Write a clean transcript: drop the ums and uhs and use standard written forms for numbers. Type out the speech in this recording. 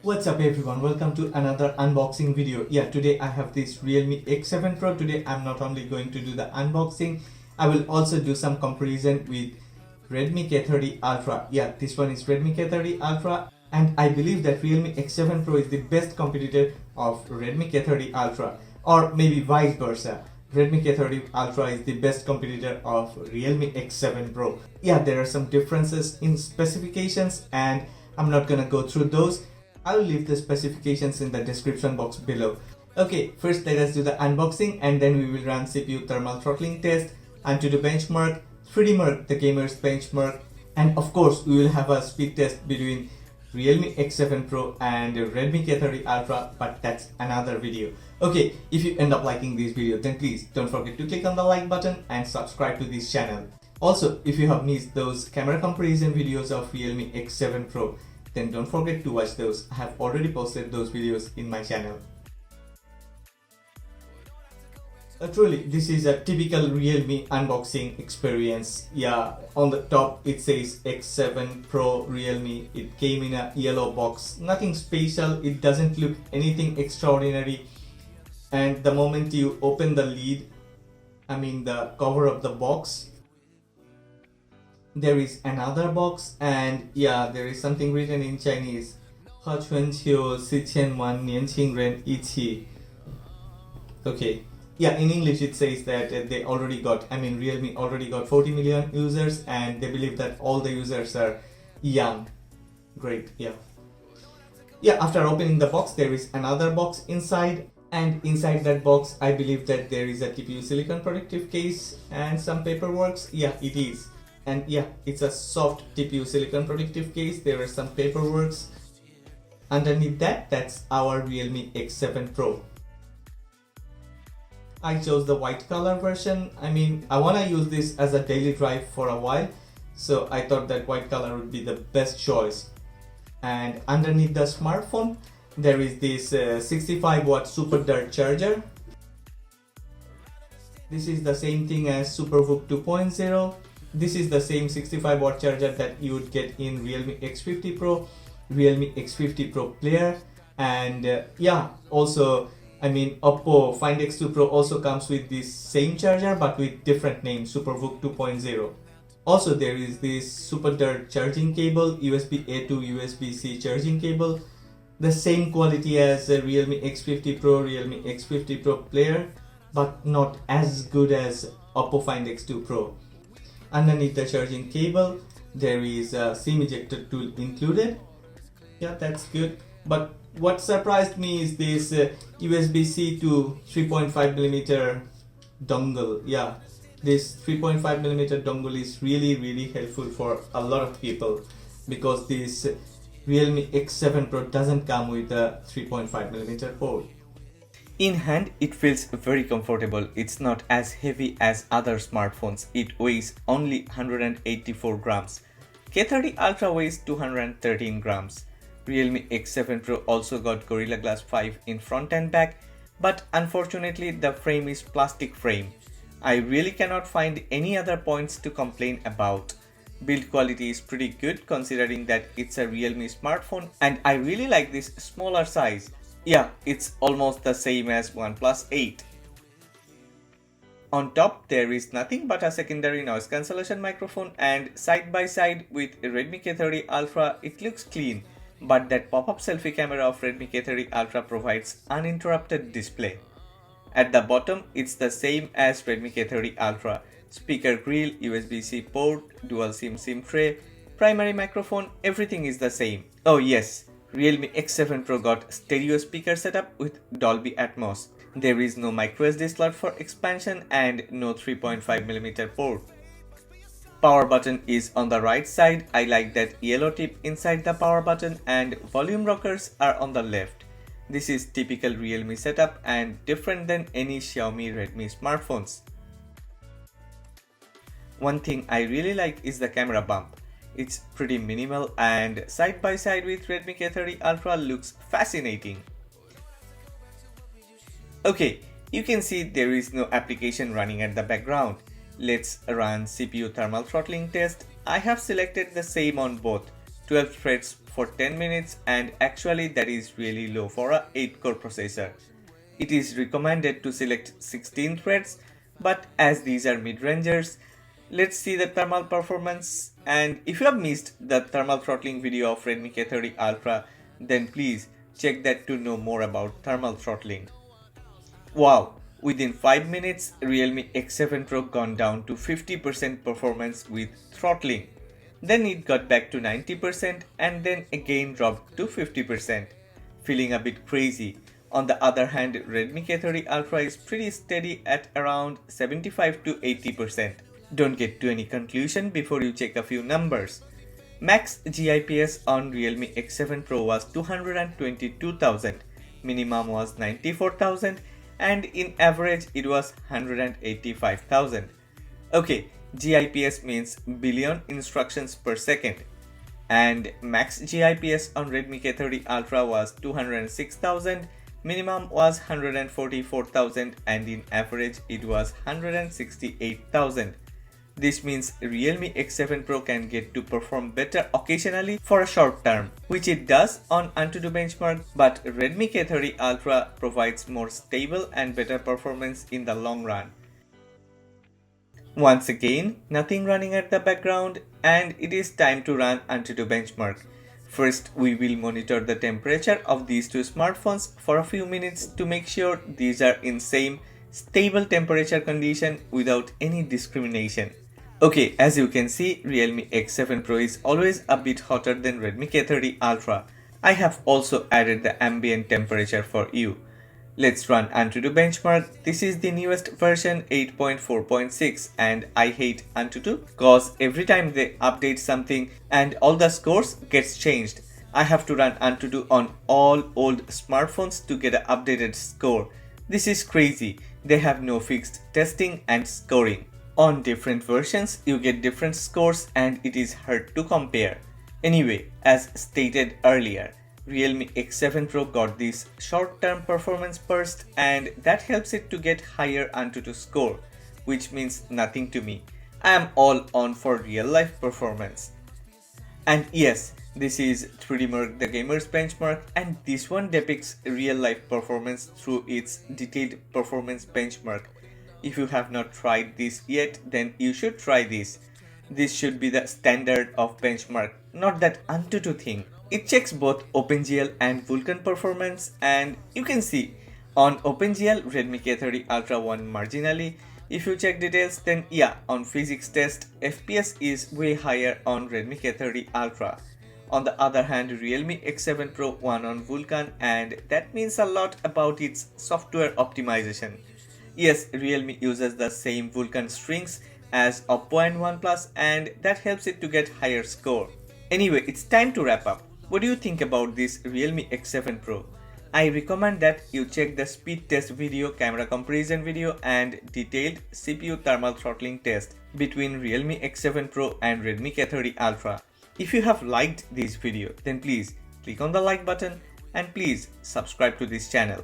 What's up everyone, welcome to another unboxing video. Today I have this Realme X7 Pro. Today I'm not only going to do the unboxing, I will also do some comparison with Redmi K30 Ultra. This one is Redmi K30 Ultra, and I believe that Realme X7 Pro is the best competitor of Redmi K30 Ultra, or maybe vice versa. Redmi K30 Ultra is the best competitor of Realme X7 Pro. There are some differences in specifications and I'm not gonna go through those. I'll leave the specifications in the description box below. Okay, first let us do the unboxing and then we will run CPU thermal throttling test, Antutu benchmark, 3D mark the gamer's benchmark, and of course we will have a speed test between Realme X7 Pro and Redmi K30 Ultra, but that's another video. Okay, if you end up liking this video, then please don't forget to click on the like button and subscribe to this channel. Also, if you have missed those camera comparison videos of Realme X7 Pro, then don't forget to watch those. I have already posted those videos in my channel. Truly, this is a typical Realme unboxing experience. On the top it says X7 Pro Realme. It came in a yellow box. Nothing special, it doesn't look anything extraordinary. And the moment you open the lid, the cover of the box, there is another box, and there is something written in Chinese. 和全球4000万年轻人一起. Okay, in English it says that they already got, Realme already got 40 million users and they believe that all the users are young. Great, after opening the box there is another box inside, and inside that box I believe that there is a TPU silicon protective case and some paperwork. It is. And it's a soft TPU silicon protective case. There are some paperwork. Underneath that, that's our Realme X7 Pro. I chose the white color version. I want to use this as a daily drive for a while, so I thought that white color would be the best choice. And underneath the smartphone, there is this 65 watt Super Dart charger. This is the same thing as SuperVOOC 2.0. This is the same 65 watt charger that you would get in Realme X50 Pro, Realme X50 Pro Player, and also Oppo Find X2 Pro also comes with this same charger but with different name, SuperVOOC 2.0. Also there is this Super Dart charging cable, USB-A to USB-C charging cable, the same quality as Realme X50 Pro, Realme X50 Pro Player, but not as good as Oppo Find X2 Pro. Underneath the charging cable, there is a SIM ejector tool included. That's good. But what surprised me is this USB-C to 3.5mm dongle. This 3.5mm dongle is really helpful for a lot of people, because this Realme X7 Pro doesn't come with a 3.5mm port. In hand, it feels very comfortable. It's not as heavy as other smartphones. It weighs only 184 grams. K30 Ultra weighs 213 grams. Realme X7 Pro also got Gorilla Glass 5 in front and back, but unfortunately the frame is plastic frame. I really cannot find any other points to complain about. Build quality is pretty good considering that it's a Realme smartphone, and I really like this smaller size. It's almost the same as OnePlus 8. On top there is nothing but a secondary noise cancellation microphone, and side by side with Redmi K30 Ultra it looks clean, but that pop-up selfie camera of Redmi K30 Ultra provides uninterrupted display. At the bottom it's the same as Redmi K30 Ultra. Speaker grill, USB-C port, dual SIM tray, primary microphone, everything is the same. Oh yes, Realme X7 Pro got stereo speaker setup with Dolby Atmos. There is no microSD slot for expansion and no 3.5mm port. Power button is on the right side. I like that yellow tip inside the power button, and volume rockers are on the left. This is typical Realme setup and different than any Xiaomi Redmi smartphones. One thing I really like is the camera bump. It's pretty minimal and side by side with Redmi K30 Ultra looks fascinating. Okay, you can see there is no application running at the background. Let's run CPU thermal throttling test. I have selected the same on both, 12 threads for 10 minutes, and actually that is really low for a 8-core processor. It is recommended to select 16 threads, but as these are mid-rangers, let's see the thermal performance. And if you have missed the thermal throttling video of Redmi K30 Ultra, then please check that to know more about thermal throttling. Wow! Within 5 minutes, Realme X7 Pro gone down to 50% performance with throttling. Then it got back to 90% and then again dropped to 50%. Feeling a bit crazy. On the other hand, Redmi K30 Ultra is pretty steady at around 75 to 80%. Don't get to any conclusion before you check a few numbers. Max GIPS on Realme X7 Pro was 222,000, minimum was 94,000, and in average it was 185,000. Okay, GIPS means billion instructions per second, and max GIPS on Redmi K30 Ultra was 206,000, minimum was 144,000, and in average it was 168,000. This means Realme X7 Pro can get to perform better occasionally for a short term, which it does on Antutu benchmark, but Redmi K30 Ultra provides more stable and better performance in the long run. Once again, nothing running at the background, and it is time to run Antutu benchmark. First, we will monitor the temperature of these two smartphones for a few minutes to make sure these are in same stable temperature condition without any discrimination. Okay, as you can see, Realme X7 Pro is always a bit hotter than Redmi K30 Ultra. I have also added the ambient temperature for you. Let's run Antutu benchmark. This is the newest version 8.4.6, and I hate Antutu cause every time they update something and all the scores gets changed. I have to run Antutu on all old smartphones to get an updated score. This is crazy. They have no fixed testing and scoring. On different versions, you get different scores and it is hard to compare. Anyway, as stated earlier, Realme X7 Pro got this short-term performance burst, and that helps it to get higher Antutu score, which means nothing to me. I am all on for real-life performance. And yes, this is 3DMerc the Gamer's benchmark, and this one depicts real-life performance through its detailed performance benchmark. If you have not tried this yet, then you should try this. This should be the standard of benchmark, not that Antutu thing. It checks both OpenGL and Vulkan performance, and you can see on OpenGL Redmi K30 Ultra won marginally. If you check details, then yeah, on physics test, FPS is way higher on Redmi K30 Ultra. On the other hand, Realme X7 Pro won on Vulkan, and that means a lot about its software optimization. Yes, Realme uses the same Vulkan strings as Oppo and OnePlus, and that helps it to get higher score. Anyway, it's time to wrap up. What do you think about this Realme X7 Pro? I recommend that you check the speed test video, camera comparison video, and detailed CPU thermal throttling test between Realme X7 Pro and Redmi K30 Ultra. If you have liked this video, then please click on the like button and please subscribe to this channel.